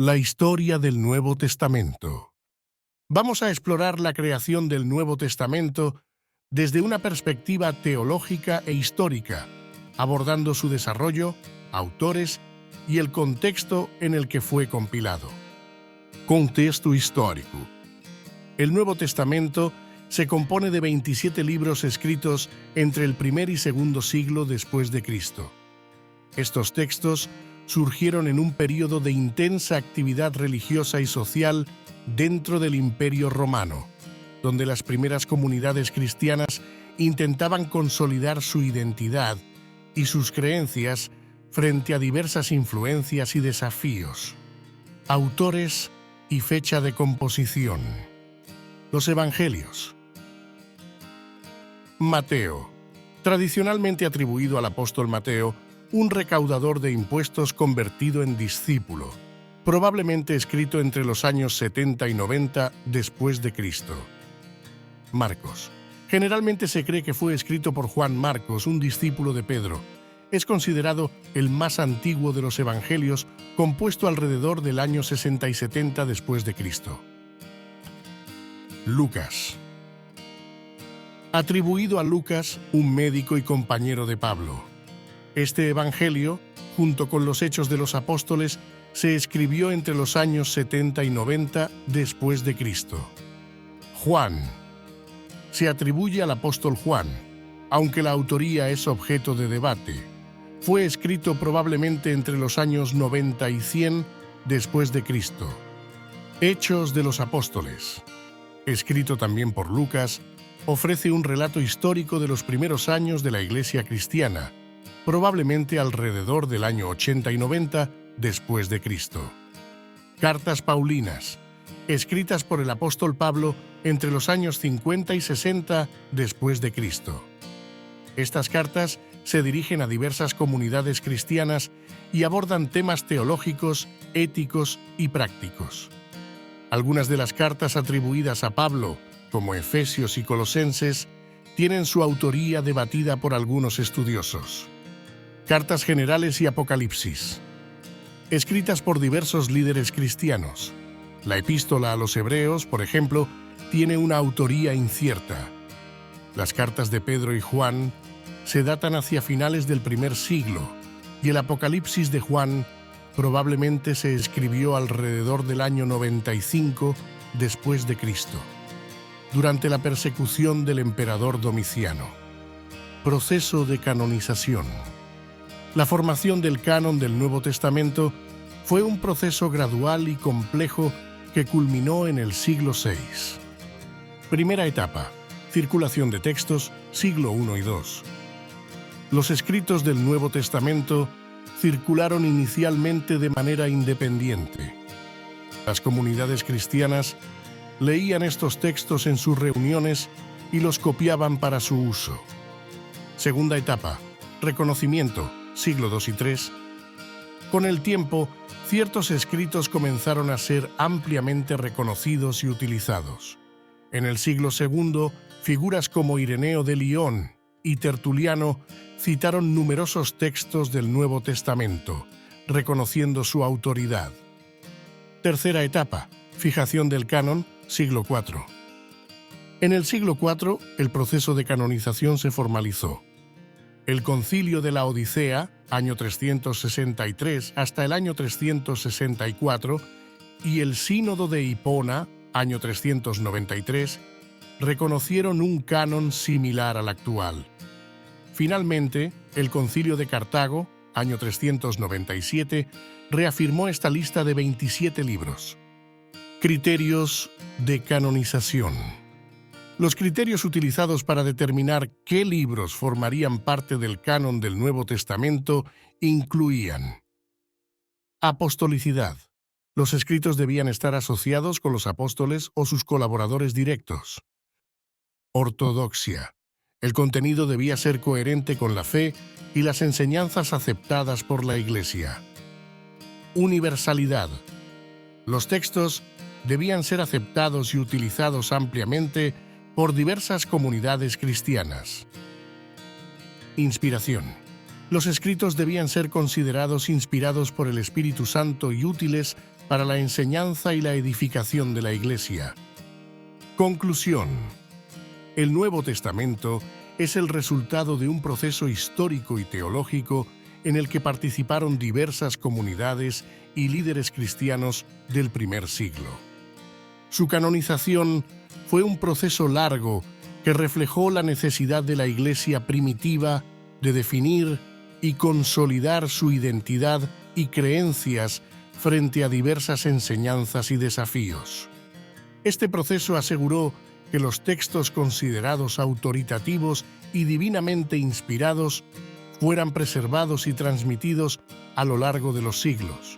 La historia del Nuevo Testamento. Vamos a explorar la creación del Nuevo Testamento desde una perspectiva teológica e histórica, abordando su desarrollo, autores y el contexto en el que fue compilado. Contexto histórico. El Nuevo Testamento se compone de 27 libros escritos entre el primer y segundo siglo después de Cristo. Estos textos surgieron en un período de intensa actividad religiosa y social dentro del Imperio Romano, donde las primeras comunidades cristianas intentaban consolidar su identidad y sus creencias frente a diversas influencias y desafíos. Autores y fecha de composición. Los Evangelios. Mateo, tradicionalmente atribuido al apóstol Mateo, un recaudador de impuestos convertido en discípulo, probablemente escrito entre los años 70 y 90 después de Cristo. Marcos. Generalmente se cree que fue escrito por Juan Marcos, un discípulo de Pedro. Es considerado el más antiguo de los evangelios, compuesto alrededor del año 60 y 70 después de Cristo. Lucas. Atribuido a Lucas, un médico y compañero de Pablo. Este evangelio, junto con los Hechos de los Apóstoles, se escribió entre los años 70 y 90 después de Cristo. Juan. Se atribuye al apóstol Juan, aunque la autoría es objeto de debate. Fue escrito probablemente entre los años 90 y 100 después de Cristo. Hechos de los Apóstoles. Escrito también por Lucas, ofrece un relato histórico de los primeros años de la Iglesia cristiana, probablemente alrededor del año 80 y 90 después de Cristo. Cartas Paulinas, escritas por el apóstol Pablo entre los años 50 y 60 después de Cristo. Estas cartas se dirigen a diversas comunidades cristianas y abordan temas teológicos, éticos y prácticos. Algunas de las cartas atribuidas a Pablo, como Efesios y Colosenses, tienen su autoría debatida por algunos estudiosos. Cartas generales y Apocalipsis, escritas por diversos líderes cristianos. La epístola a los Hebreos, por ejemplo, tiene una autoría incierta. Las cartas de Pedro y Juan se datan hacia finales del primer siglo, y el Apocalipsis de Juan probablemente se escribió alrededor del año 95 después de Cristo, durante la persecución del emperador Domiciano. Proceso de canonización. La formación del canon del Nuevo Testamento fue un proceso gradual y complejo que culminó en el siglo VI. Primera etapa: circulación de textos, siglo I y II. Los escritos del Nuevo Testamento circularon inicialmente de manera independiente. Las comunidades cristianas leían estos textos en sus reuniones y los copiaban para su uso. Segunda etapa: reconocimiento, siglo II y III. Con el tiempo, ciertos escritos comenzaron a ser ampliamente reconocidos y utilizados. En el siglo II, figuras como Ireneo de Lión y Tertuliano citaron numerosos textos del Nuevo Testamento, reconociendo su autoridad. Tercera etapa: fijación del canon, siglo IV. En el siglo IV, el proceso de canonización se formalizó. El Concilio de la Odisea, año 363 hasta el año 364, y el Sínodo de Hipona, año 393, reconocieron un canon similar al actual. Finalmente, el Concilio de Cartago, año 397, reafirmó esta lista de 27 libros. Criterios de canonización. Los criterios utilizados para determinar qué libros formarían parte del canon del Nuevo Testamento incluían: apostolicidad. Los escritos debían estar asociados con los apóstoles o sus colaboradores directos. Ortodoxia. El contenido debía ser coherente con la fe y las enseñanzas aceptadas por la Iglesia. Universalidad. Los textos debían ser aceptados y utilizados ampliamente por diversas comunidades cristianas. Inspiración. Los escritos debían ser considerados inspirados por el Espíritu Santo y útiles para la enseñanza y la edificación de la Iglesia. Conclusión. El Nuevo Testamento es el resultado de un proceso histórico y teológico en el que participaron diversas comunidades y líderes cristianos del primer siglo. Su canonización fue un proceso largo que reflejó la necesidad de la Iglesia primitiva de definir y consolidar su identidad y creencias frente a diversas enseñanzas y desafíos. Este proceso aseguró que los textos considerados autoritativos y divinamente inspirados fueran preservados y transmitidos a lo largo de los siglos.